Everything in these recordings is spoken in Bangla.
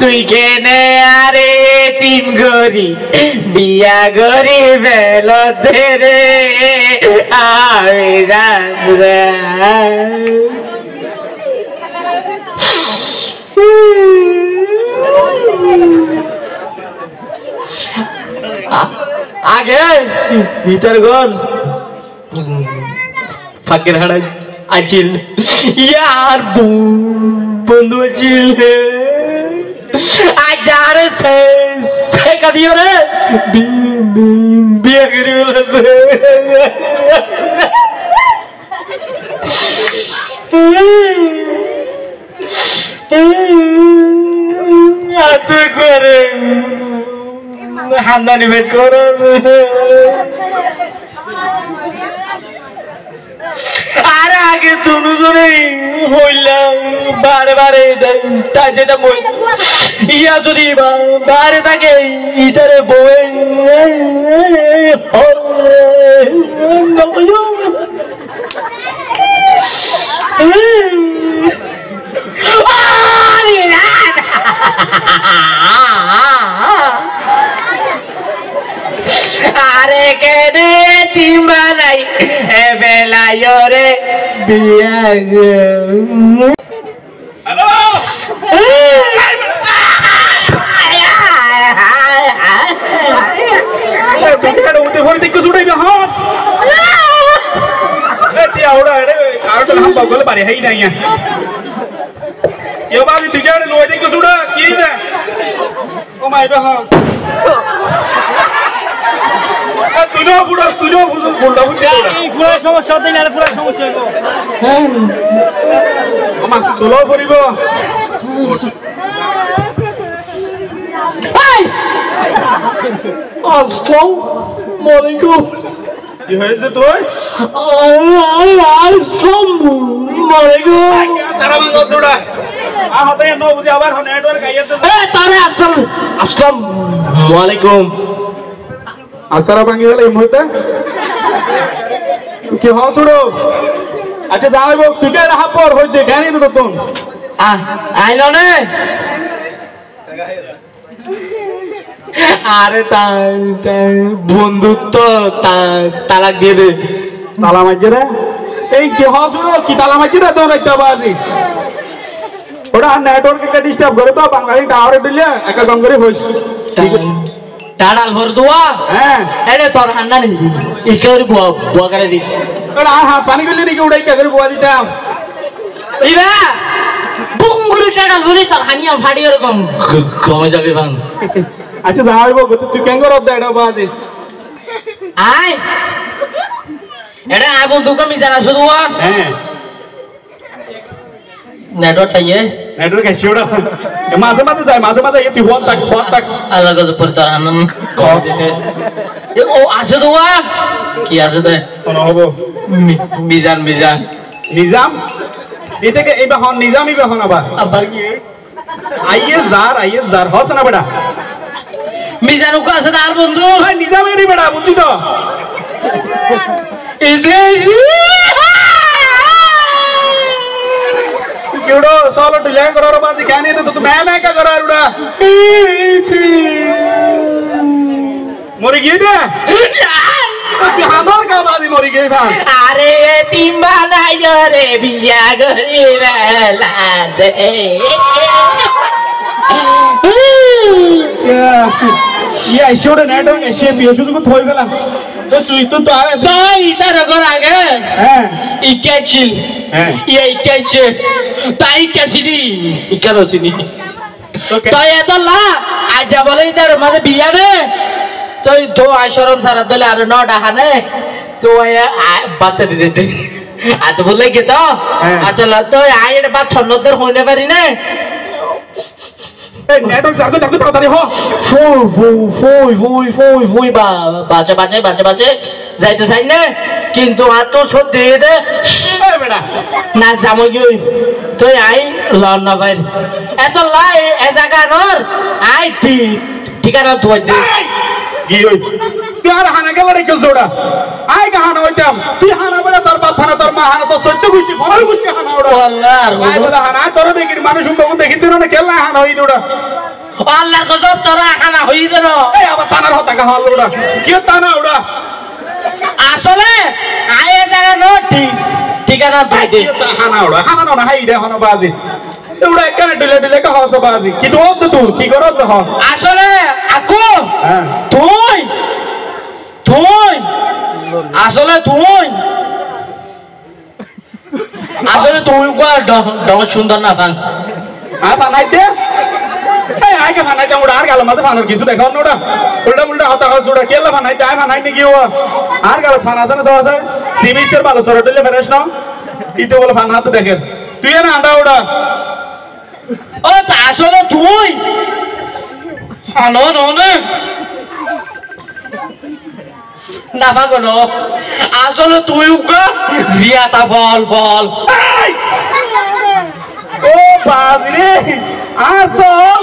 তুই কেনে আরে তিন গরি বিয়া গরি বেলতে রে আমি জানরা আগে ভিতর গল ফাঁকের হাড়া আছিল ইয়ার বন্ধু আছিল আজার সে কাদিও রে বিয়ে করে এত করে হান্দানি বের কর আর আগে দুজনে হইলাম বারে বারে তাই যেটা বই ইয়া যদি বারে থাকে ইটারে বই আরে কেনে তিমা নাই এ বেলায় রে বিয়া হ্যালো তুই উঠে ভরে দেখো ছুটাই না হ্যাঁ তুই আউড়া রে কারণ হাম বগলে বাড়ি হাই নাই কেউ বাদি তুই কেন লই দেখো ছুটা কি না ও মাই বা হ্যাঁ তুইও ফুড়াস তুইও ফুড়াস বললা ফুড়ে এই ফুড়ার সমস্যা হতে না ফুড়ার সমস্যা হইবো হ্যাঁ আমা তোলো ফরিব এই আসসালামু আলাইকুম কি হয়েছে তুই আসসালামু আলাইকুম সারা বাংলা তোড়া আ হতে ন বুঝি আবার নেটওয়ার্ক আইয়াতে এ তারে আসসালামু আলাইকুম আসারা ভাঙি গেল এই মুহূর্তে কি হ শুনো আচ্ছা যাইব তুই কে রাহা পর হইতে জ্ঞানী তো তোন আইলো নে আরে তাই বন্ধুত্ব তালাক দিয়ে দে তালা মাঝে রে এই কি হ শুনো কি তালা মাঝে রে তোর একটা বাজি ওটা নেটওয়ার্ক কে ডিস্টার্ব করে তো বাঙালি টাওয়ারে দিলে একা গঙ্গরে হইছ ঠিক টাড়াল ভর দুয়া হ্যাঁ এরে তোর হান্না নেই ইকের বুয়া করে দিস ওরা হাত পানি গলি নাকি উড়াই কে করে বুয়া দিতাম ইবা বুঙ্গুলি টাড়াল ভরি তোর হানিয়া ফাড়ি এরকম কমে যাবে বাং আচ্ছা যাইব তুই কেন করব এটা বাজে আয় এরে আই বন্ধু কমি জানা শুধু হ্যাঁ নেটওয়ার্ক চাইয়ে নেটওয়ার্ক আছে ওটা মাঝে মাঝে যায় মাঝে মাঝে তুই ফোন তাক আলাদা করে পড়তে আনন্দ কম দিতে ও আছে তো কি আছে দে কোন হবো মিজান নিজাম এটাকে এই বাহন নিজামই বাহন আবার কি আইয়ে জার হস না বেটা মিজান ওকে আছে আর বন্ধু ভাই নিজামেরই বেটা বুঝছি তো এই যে केवढो सॉलो तुझ्या करोर बाजी काय नाही तर तू मैं का करा रुडा मरी गई ना हानोर का बाजी मरी गई भान अरे तिम्बा नाही रे बिया गरी वेला दे ये ऐशोडे नेटवर्क ऐशे पियसु को थोई गेला तो तू आवे दाई इधर घर आगे हैं इकेचिल हैं ये इकेचे ताई कैसीनी इकरोसिनी तो ये तो ला आज बोले इधर मत बिया ने तो आशरम सारा दले आरो न डाहाने तो ये बात दे देते आ तो बोले के तो आ तो ला तो आइड बात ठन्नोदर होने पारी ने ए नेटवर्क जागो ताড়াতাড়ি हो ফুই বাজে যাইতে চাই না কিন্তু আর তো সব দিয়ে দে বেটা না যাবো কি তুই আই লন না ভাই এত লাই এ জায়গা নর আই ঠিকানা তুই দে কি হই তুই আর হানা গেল রে কেউ জোড়া আই কাহানা হইতাম তুই হানা বলে তোর বাপ হানা তোর মা হানা তোর সত্য গুষ্টি ফরাল গুষ্টি হানা ওড়া আল্লাহ আই বলে হানা তোর দেখি মানুষ উম্বগুন দেখি তুই না খেলনা হানা হই দোড়া আল্লাহর গজব তোরা খানা হই দেন এই আবার তানার হতা কা হল ওটা কি তানা ওটা আসলে আয়ে জায়গা ন ঠিকানা দুই দে খানা ওটা খানা না হাই দে হন বাজি ওটা এখানে ডিলে ডিলে কা হস বাজি কি তো তুই কি করো তো আসলে আকু হ্যাঁ তুই তুই আসলে তুই আসলে তুই ডং সুন্দর না ভাঙ আর বানাই দে এই আগে বানাই দে ওটা আর গাল মাঝে বানার কিছু দেখো না ওটা উল্টা উল্টা হতা হস ওটা কেলা বানাই দে বানাই নি কি ও আর গাল ফান আছে না সব আছে সি বিচের ভালো সর দিলে ফেরেশ না ইতে বলে ফান হাতে দেখেন তুই না আন্দা ওটা ও তা আসলে তুই হ্যালো ননে না ভাগলো আসলে তুই উকা জিয়াতা ফল ফল ও বাজরে আসল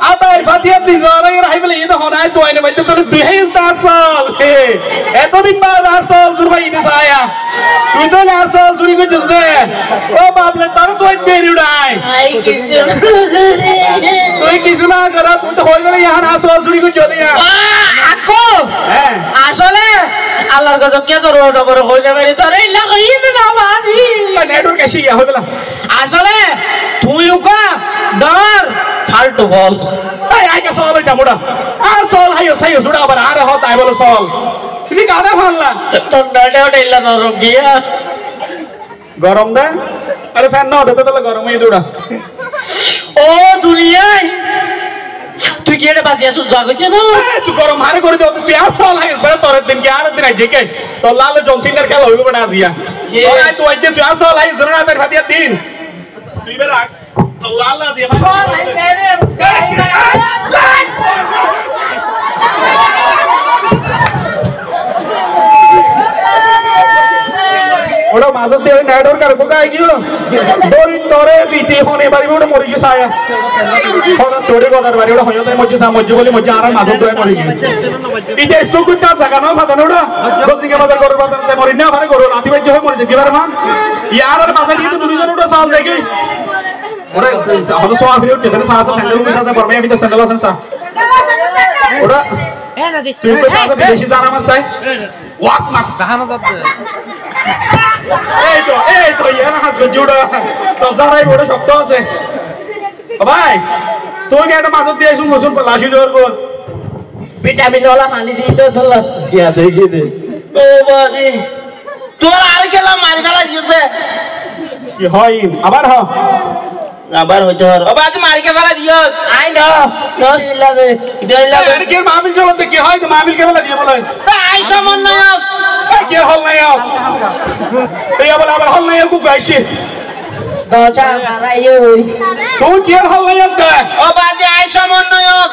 আতার ফাতিয়া দিন জরে রাইবলে ইদা হনাই তো আইনে বাইতে তোর 2010 সাল এতদিন বাদ আসল জুরবাই ইদে সায়া তুই তো আসল চুরি করছিস রে ও বাপলে তোর তো দেরি উড়াই আই কিছু তুই কিছু না করা তুই তো হই গেলে ইহান আসল চুরি করছিস দিয়া আকো হ্যাঁ আসলে আল্লাহর গজব কে তোর ডবর হই যাবে তোর এই লাগই না বাজি নেটওয়ার্ক এসে ইয়া হইবলা আসলে তুই উকা ডর ফালতু বল এই আইকা সল এটা মোড়া আর সল হাইও সাইও সুড়া আবার আর হ তাই বলে সল তুই গাদা ফানলা তোর নড়ে ওটা ইল্লা নরম গিয়া গরম দে আরে ফ্যান না ওটা তো গরম হয়ে দুড়া ও দুনিয়ায় তুই কি এটা বাজি আসু জাগছে না তুই গরম হারে করে দাও তুই আর সল হাইস বড় তোর দিন কি আর দিন আই জেকে তো লাল জনসিনার খেলা হইব বড় আজিয়া ওই তুই আইতে তুই আর সল হাইস জরনা তার ভাতিয়া দিন তুই বেরা তো লাল দিয়া সল হাইস ওটা মাজত দিয়ে নেটওয়ার্ক আর কোথায় গিয়ে দড়ি তরে দিতে হনে বাড়ি ওটা মরি গেছে আয়া কথা তোরে কথার বাড়ি ওটা হয়ে যায় মজ্জে সামজ্জে বলে মজ্জে আর মাজত ধরে মরি গিয়ে এই যে স্টক করতে জায়গা না ফাদানো ওটা দক্ষিণে বাজার গরুর বাজার যায় মরি না মানে গরু রাতি বাজ্য হয়ে মরি যেতে পারে মান ইয়ার আর বাজার দিয়ে তুমি জন ওটা সাল দেখি ওটা হলো সো আফরি উঠতে তাহলে সাহা স্যান্ডেল মুশা আছে বর্মে আমি তো স্যান্ডেল আছে সা ওটা তুই কই সাহা বেশি জানা মাছ চাই ওয়াক মাক দাহানা যাচ্ছে এই তো ইয়ানা হাজ গজুড়া তো জারাই বড় শক্ত আছে ভাই তোর কি একটা মাছ দিয়ে শুন শুন লাশি জোর কর ভিটামিন ওলা পানি দিতে ধরলা জিয়া দেখি দে ও বাজি তোর আর কেলা মারি ফেলা দিছে কি হয় আবার হ আবার হইতে পারে ও বাজি মারি কে ফেলা দিছস আই না দিলা দে দিলা দে কি মাহফিল চলতে কি হয় তো মাহফিল কে ফেলা দিয়ে বলে আই সমন্বয়ক কি হল নাই এই আবার হল নাই কু গাইছে দচা মারাইও তুই কি হল নাই ও বাজি আই সমন্বয়ক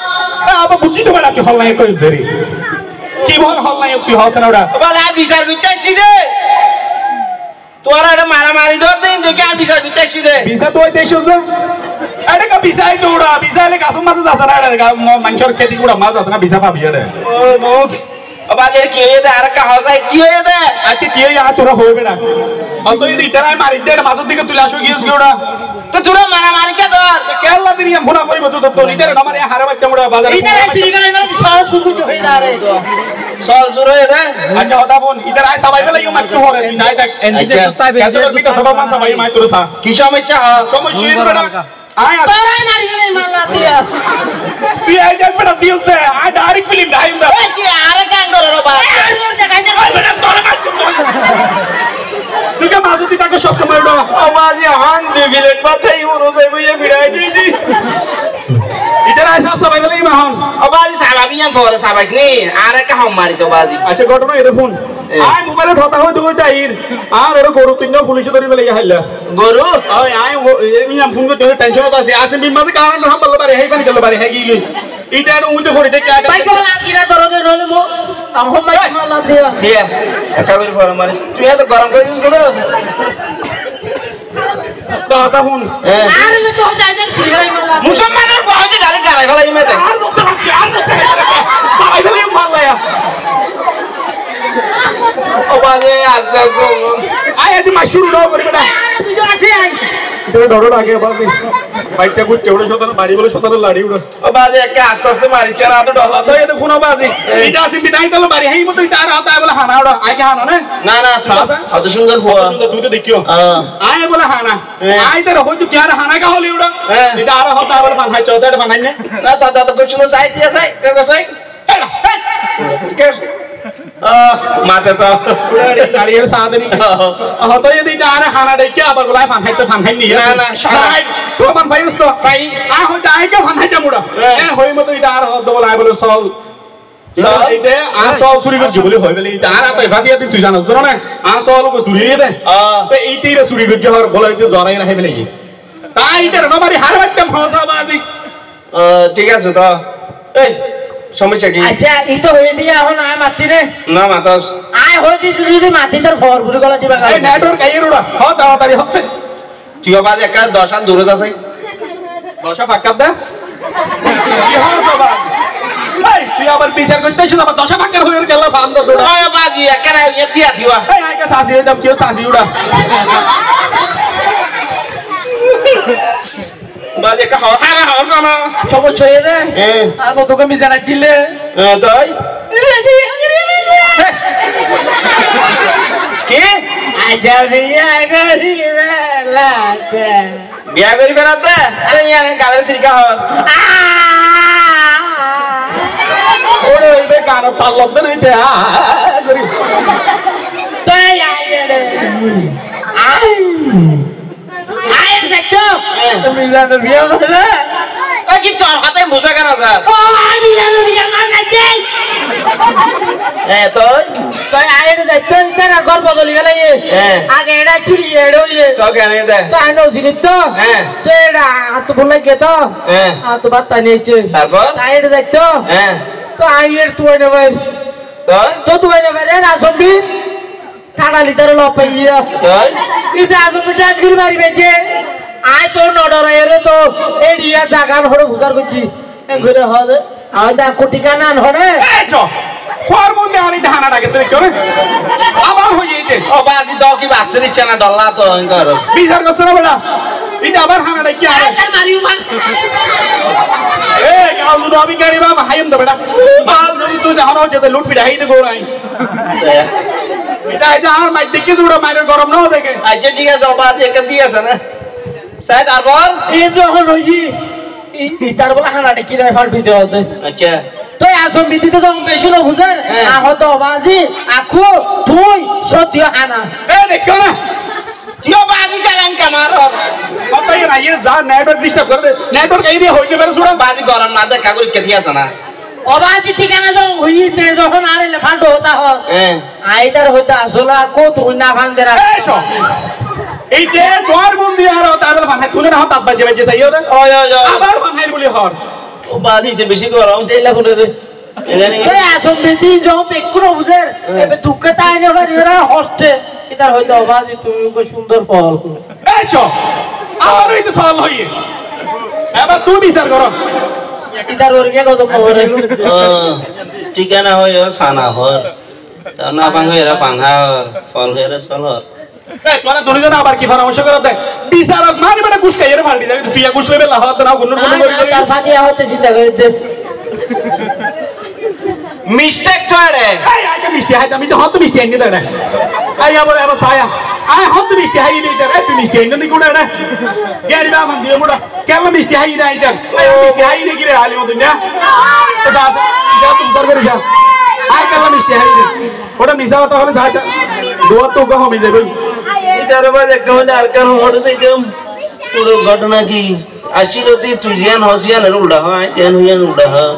আবার বুঝি তো বলা কি হল নাই কই জেরি কি বল হল নাই কি হস না ওটা বালা বিচার করতেছি দে তোরা এটা মারামারি ধর দিন দেখে আর বিচার করতেছি দে বিসা তো দেশো যে এটা কা বিসাই তো ওটা বিসাইলে কাসম মাছ আছে না এটা মাংসর খেতি কুড়া মাছ আছে না বিসা পাবি এটা ও মুখ ও বাজি কি হয়ে দে আর কা হসাই কি হয়ে দে আচ্ছা কি ইয়া তোরা হইবে না অত যদি ইতারাই মারি দে মাছের দিকে তুলে আসো গিয়েছ ওটা তো তোরা মারামারি কে ধর কেলা দিন ইয়া ফোনা করিব তো তো ইতারে না মারি হারে বাচ্চা মোড়া বাজারে ইতারে সিরিগালে মানে সব শুরু হয়ে না রে সব শুরু হয়ে দে আচ্ছা হতা বোন ইতারে আই সবাই গেলে ইউ মারতে হবে তুই যাই দেখ এনদিকে তুই ক্যাসের পিতা সবাই মান সবাই মাই তোর সা কি সমস্যা সমস্যা বেটা আয় তোরাই মারি গেলে মারলা দিয়া তুই আই যাস বেটা this day I direct film দাইম দা ওই কি আরে কাং করে রে বাবা দেখাই দে বেটা তোর মার তুই কে মাঝুতি তাকে সব সময় উড়ো আওয়াজে হান দে ভিলেন মাথায় উড়ো যাই বইয়া ফিরাই দিই ইতারে আই সব সবাই গেলে ইমা হন আওয়াজে সাবাবি আম ফরে সাবাস নি আরে কা হাম মারিছ বাজি আচ্ছা ঘটনা এটা ফোন আই মোবাইলে ধতা হই দুই টাইর আর এর গরু তিনটা পুলিশে ধরি ফেলে হাইলা গরু ওই আই এমি আম ফোন করতে টেনশন আছে আসে বিমাতে কারণ হাম বলতে পারে হেই পানি গেল পারে হে গিলি ইটা আর উইতে করে দেখে আগে ভাই কেবল আকিরা দরজে নলে মো আম হম মাই মারলা দিয়া দিয়া একা করে ফরে মারিস তুই এত গরম করে দিস গরু ধতা ফোন আরে তো যাইতে সিরাই মারলা মুসলমানের বাজে ডালে গাড়াই ফেলাই মেতে আর তো সবাই গেলে মারলায়া ও বাজে আজ দেখো আই আজ মাই শুরু না করি বেটা দুজন আছে আই থেকে ডরো লাগে বাসি বাইকটা ঘুরতে উড়ে শতানো বাড়ি বলে শতানো লাড়ি উড়ো ও বাজে একে আস্তে আস্তে মারিছে না তো ডর তো এটা ফোন বাজি এটা আসি বিদায় তাহলে বাড়ি হেই মতো তার হাতে বলে হানা উড়ো আই কে হানা না না না অত সুন্দর ফুয়া তুই তো দেখিও আই বলে হানা আই তো হয়তো কি আর হানা কা হলি উড়ো এটা আর হতা বলে বানাই চৌসাইড বানাই না না তা তো খুব সুন্দর সাইড দিয়ে যায় কে কই কে মাতে তো দাঁড়িয়ে সাথে নি হতো যদি আর হানা দেখে আবার বলে ফানহাই নি না না সাইড তো মান ভাই উস্তো ভাই আ হইতা আই কে ফানহাই জামুড়া এ হই মতো এটা আর হতো বলে আই বলে সল এইটা আর সল চুরি করছি বলে হয় বলে এটা আর আতাই ভাদিয়া তুই জানাস না আর সল কো চুরি দে তো এইটাই রে চুরি করছে আর বলে এটা জরাই রাখে বলে তাই এটা নবারি হার বাচ্চা ফসা বাজি ঠিক আছে তো এই সমস্যা কি আচ্ছা ই তো হয়ে দিয়ে এখন আয় মাতি রে না মাতাস আয় হইতি তুই যদি মাতি তোর ফর ঘুরে গলা দিবা এই নেটওয়ার্ক আইয়ে রোড়া হ তাড়াতাড়ি হতে তুই বাজ একা 10 হাত দূরে যাস দশা ফাঁকা দে কি হলো সবা এই তুই আবার বিচার করতেছিস আবার দশা ফাঁকার হয়ে গেল ফান্দ দৌড়া ওই বাজি একা ইয়া দিবা এই আইকা সাসি দাম কি সাসি উড়া বাজি একা হাওয়া সানা ছবো ছয়ে দে আর মতকে মিজানা চিলে তাই কি আজা ভিয়া গরি বেলাতে বিয়া করি বেড়াতে আরে ইয়ানে গালের সিরকা হল ওরে ওইবে গান তাল্লত দে নাই তে করি তাই আয় রে আয় দেখতো মিজানের বিয়া করে ওই কি তোর হাতে মুসা কেন স্যার ও আমি জানো বিয়া মানাতে তুই আয় রে দেখতো ইতারা ঘর বদলি গেল আগে এটা চুরি এড়ো তো কেন দে তাই নো জিনিস তো তো এটা তো বলে গে তো তো বাত তাই নিয়েছে তারপর তাই এটা দেখতো তো আইয়ের তুই নেবে তো তুই নেবে রে রাজবি ঠাডা লিটার লপাইয়া তাই এটা রাজবি টাজ করে মারি বেজে আয় তোর নডর এরে তো এরিয়া জাগান হড় হুজার করছি ঘুরে হবে আদা কোটি কানা হড়ে এই চ তোর মধ্যে আনি ধানা ডাকে তুই কেন আবার হই এইতে ও বাজি দাও কি বাস্তে দিচ্ছে না ডল্লা তো এনকার বিচার করছ না বেটা এটা আবার হানা ডাকি আরে তার মারিও মান এই গাও দুটো আমি গাড়ি বাবা হাইম দে বেটা মাল যদি তুই জানো যেতে লুট ফিরে হাইতে গোড়াই এটা আর মাই দেখে দুটো মাইরের গরম না দেখে আচ্ছা ঠিক আছে ও বাজি একটা দিয়ে আছে না সাই তারপর এই যখন হই এই তার বলা হানাটা কি রে ফাল দিতে হবে আচ্ছা তো আসম বিদিতে তো বেশি না হুজার আহত বাজি আখু তুই সত্য হানা এ দেখো না তুই বাজি চালান কামার কতই না ये जा नेटवर्क डिस्टर्ब कर दे नेटवर्क এই দিয়ে হইতে পারে সুরা বাজি গরম না দেখা করে কে দিয়ে আছে না অবাজি ঠিকানা যখন হইতে যখন আরে ফাল্টো হতা হ আইদার হইতা আসলা কো তুই না ভাঙ দে এই চ এই যে তোর বন্ধু আর তারপর বানাই তুলে না তাপ বাজে বাজে চাইও দে ওই আবার বানাই বলি হর ও বাজি যে বেশি গরম দেলা কোনে দে এই আসম বিদি যখন বেকুর হুজার এবে দুঃখে তাই না এরা হস্টে ইতার হইতা অবাজি তুই কো সুন্দর ফল এই চ আবার হইতে সল হইয়ে এবার তুই বিচার কর ইতার ওরগে কত পরে ঠিকানা হয় সানা হর তা না ভাঙ এরা পাঙ্গার ফল হয়ে চলর এই তোরা দুজন আবার কি পরামর্শ করতে দে বিচারক মারি বেটা গুছকাই এর ফালটি দে তুই গুছ লেবে লাহাত না গুন্নর গুন্নর করি তার ফাটিয়া হতে চিন্তা করে দে মিস্টেক তো রে এই আগে মিষ্টি হাই আমি তো হত মিষ্টি আনি দে রে এই আবার আবার সায়া আই হত মিষ্টি হাই দে দে তুই মিষ্টি আনি নি কোড়া রে গাড়ি বা মান দিয়ে মোড়া কেন মিষ্টি হাই দে আইতা এই মিষ্টি হাই নে কি রে হালি মত না তো যা যা তুই উত্তর করে যা আই কেন মিষ্টি হাই দে ওটা মিশা কথা হলে যা দোয়া তো গো হমি যাবে এটার বাদ একটা হলে আর কারণ হতে দিতাম পুরো ঘটনা কি আসিল তুই জিয়ান হসিয়ান উল্টা হয় জিয়ান হুইয়ান উল্টা হয়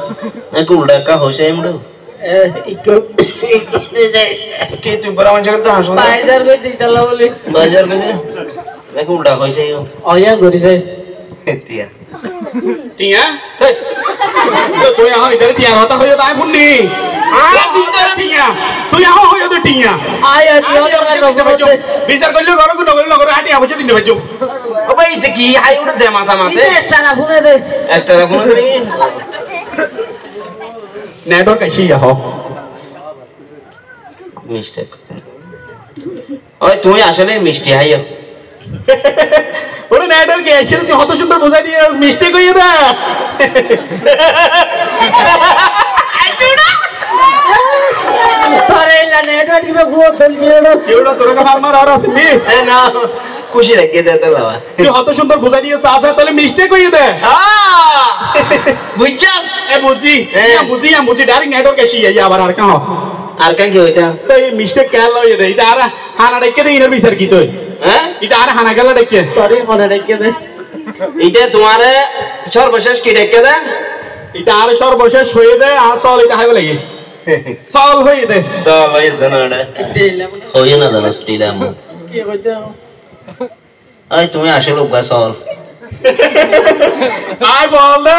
এক উল্টা কা হইছে এমডো কি তুই পরামর্শ করতে হাসো না বাজার কই দিতালা বলি বাজার করে দেখ উল্টা হইছে অয়া করিছে এতিয়া টিয়া তুই আহ ইদারে টিয়া হতা হইয়া তাই ফুন্ডি ভিতরে টিয়া তুই আহ হইয়া তো টিয়া আয়া দিও দরকার নগরতে বিচার করলে ঘরକୁ নগরে নগরে হাঁটি আবছে দিন বাজু ও ভাই এটা কি হাই উঠে যায় মাথা মাসে ইতে স্টানা ফোনে দে এক্সট্রা ফোন করে নেটওয়ার্ক আইছি আহ মিস্টেক ওই তুমি আসলে মিষ্টি হাইও ওরে নেটওয়ার্ক এসে তুই কত সুন্দর বোঝাই দিয়ে মিস্টেক হয়ে দে তোরে না নেটওয়ার্ক কি বুয়া দল দিলো কেউটা তোর কাছে আমার আর আসবি এ না খুশি রেখে দে তো বাবা তুই কত সুন্দর বোঝাই দিয়ে আছে তাহলে মিস্টেক হয়ে দে বুঝছাস এ বুঝি ডাইরেক্ট নেটওয়ার্ক এসে যাই আবার আর কাও আর কান কি হইতা তো এই মিস্টেক কেন লইয়ে দে এটা আর হানা ডেকে দে ইনার বিচার কি তুই হ্যাঁ এটা আর হানা গেল ডেকে তোরে মনে রেখে দে এইটা তোমারে সর্বশেষ কি রেখে দে এটা আর সর্বশেষ হয়ে দে আর চল এটা হাইবে লাগে চল হয়ে দে সব এই জানাড়া দিলাম হই না জানাস দিলাম কি কইতে আই তুমি আসলে বাসল আই বল দে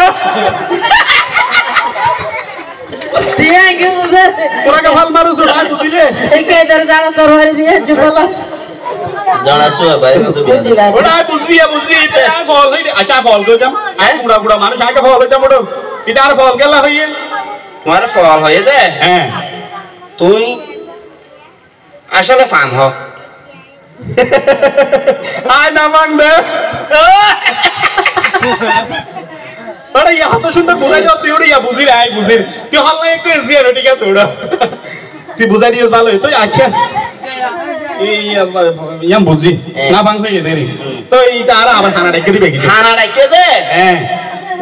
দিয়ে কে বুঝে তোরা কে ভাল মারুছ আই বুঝিলে এই কে ধরে জানা চরবারি দিয়ে চুপলা জানাসু ভাই তো বুঝিলা ওটা আই বুঝি এটা আই বল হই আচ্ছা বল গো যাম আই গুড়া গুড়া মানুষ আগে বল হইতা মোড় এটা আর বল গেল হইয়ে তোমার ফল হয়ে দে হ্যাঁ তুই আসলে ফান হ আই না মান দে আরে ইয়া তো সুন্দর বুঝাই দাও তুই ওটা ইয়া বুঝি রে আই বুঝি তুই হল না একটু এসি আর ঠিক আছে ওটা তুই বুঝাই দিস ভালো তুই আচ্ছা এই ইয়াম বুঝি না ভাঙ হয়ে দেরি তো এইটা আর আবার খানা রেখে দিবে কি খানা রেখে দে হ্যাঁ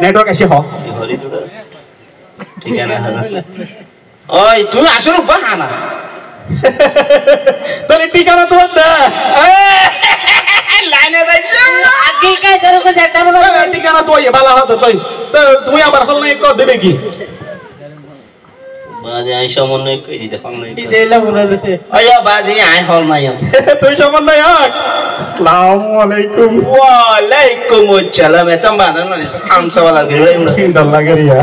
নেটওয়ার্ক আসে হ কি হরি তোরা ঠিক আছে না ওই তুই আসলে বাহানা তাহলে ঠিকানা তোমার দে লাইনে যাইছো আগে কাই করে কো সেটা বলো ঠিকানা তো ইয়ে ভালো হতো তুই তো তুমি আবার হল না একটু দেবে কি বাজে আই সমন্বয় কই দিতে হল নাই দিলাম বলে দে আয়া বাজে আই হল নাই তুই সমন্বয় হক আসসালামু আলাইকুম ওয়ালাইকুম আসসালাম এতম বাদান হামসা ওয়ালা গিরে ইন্দাল্লাহ করিয়া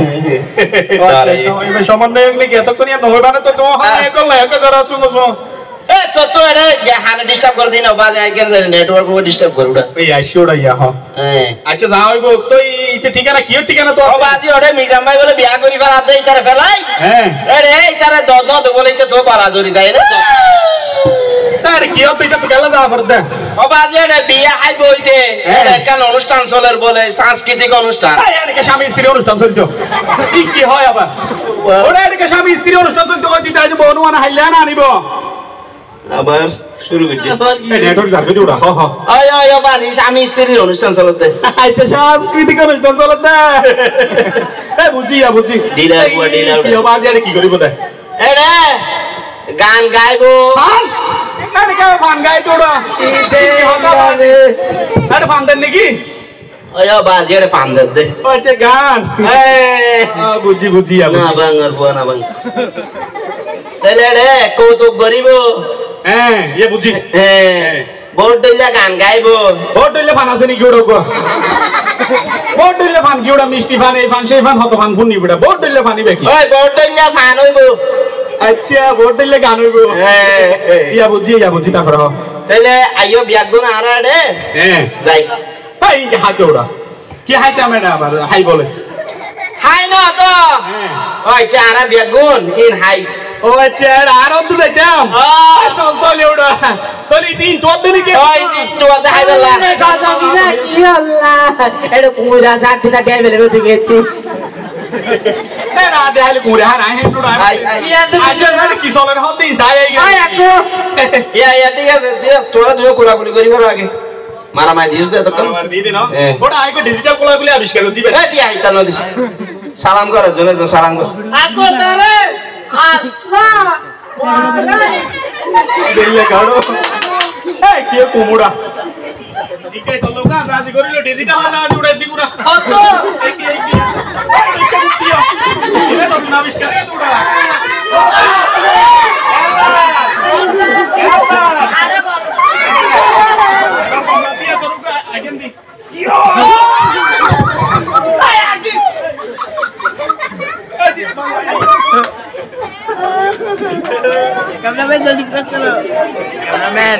সমন্বয় নাকি এতক্ষণ ইয়া নহই মানে তো তো হল না একল না এক করা শুনো এ তো এরে হানা ডিস্টার্ব করে দিন বাজে I can network co disturb করে উড়া এই আইসোড়া ইয়া হ হ্যাঁ আচ্ছা যা হইব তো ইতে ঠিকানা কি ঠিকানা তো ও বাজি ওরে মিজাম ভাই বলে বিয়া করি ফেলা দেই তারে ফেলাই হ্যাঁ আরে এই তারে দদ বলে তো পারা জরি যায় না আরে কি হবে এটা তো গেল যা পড়তে ও বাজি রে বিয়া হাই বইতে এর কান অনুষ্ঠান চলের বলে সাংস্কৃতিক অনুষ্ঠান এই এদিকে স্বামী স্ত্রী অনুষ্ঠান চলতো কি হয় আবার ওরে এদিকে স্বামী স্ত্রী অনুষ্ঠান চলতো কই দিতে আজ বনুয়ানা হাইলা না আনিব আবার শুরু করছি এই নেটওয়ার্ক যাবে দিওড়া হ হ আয় আয় বানি স্বামী স্ত্রীর অনুষ্ঠান চলতে আইতে সাংস্কৃতিক অনুষ্ঠান চলতে এ বুঝি ডিলার বুয়া ডিলার কি হবে আজ কি করিব দে এরে গান গাইবো ফান আরে কে ফান গাই তোড়া আরে ফান দেন নাকি আয় বাজি রে ফান দে আচ্ছা গান বুঝি না বাঙ্গার বুয়া না বাং তাহলে রে কৌতুক গরিব হ্যাঁ ইয়ে বুঝি হ্যাঁ বোর্ড দিলা গান গাইবো ভোট দিলে ফান আছে নাকি ওড়ো ভোট দিলে ফান কি ওড়া মিষ্টি ফান এই ফান সেই ফান হতো ফান ফুন নিবিড়া ভোট দিলে ফানি বেকি ওই বোর্ড দিলা ফান হইবো আচ্ছা ভোট দিলে গান হইব হ্যাঁ ইয়া বুঝি তারপরে হ তাহলে আইও বিয়াগুন আরা রে হ্যাঁ যাই এই যে হাতে ওড়া কি হাইতে আমরা আবার হাই বলে হাই না তো হ্যাঁ ওই চারা বিয়াগুন ইন হাই ও আচ্ছা আর অন্ত যাইতাম চল তোলে ওড়া তোলে তিন তোর দিনে কি ওই দিন তো দেখাই দিলা যাবি না কি আল্লাহ এটা কুমুরা চারটা টেবিলের মধ্যে গেছি এ না দেখাইলে কুড়ে হার আই হেঁটুড়া আই আই ইয়া তো আচ্ছা কি চলের হতেই যাই এই আয় আকো ইয়া ঠিক আছে তোরা দুটো কোলাকুলি করি করো আগে মারামারি দিস দে তো আমার দিয়ে দিন হ্যাঁ। ওটা আইকো ডিজিটাল কোলাগুলি আবিষ্কার করছি এই দিয়া আইতা নদিস সালাম করার জন্য তো সালাম কর আকো তারে আসলা ওয়ালাই দেইলে কাড়ো এই কি কুমুড়া ইকে তো লোক না রাজি করিলো ডিজিটাল না জুড়ে দিগুড়া কত এই কি এটা তো আবিষ্কার করে Cameraman, jolly press karo. Cameraman.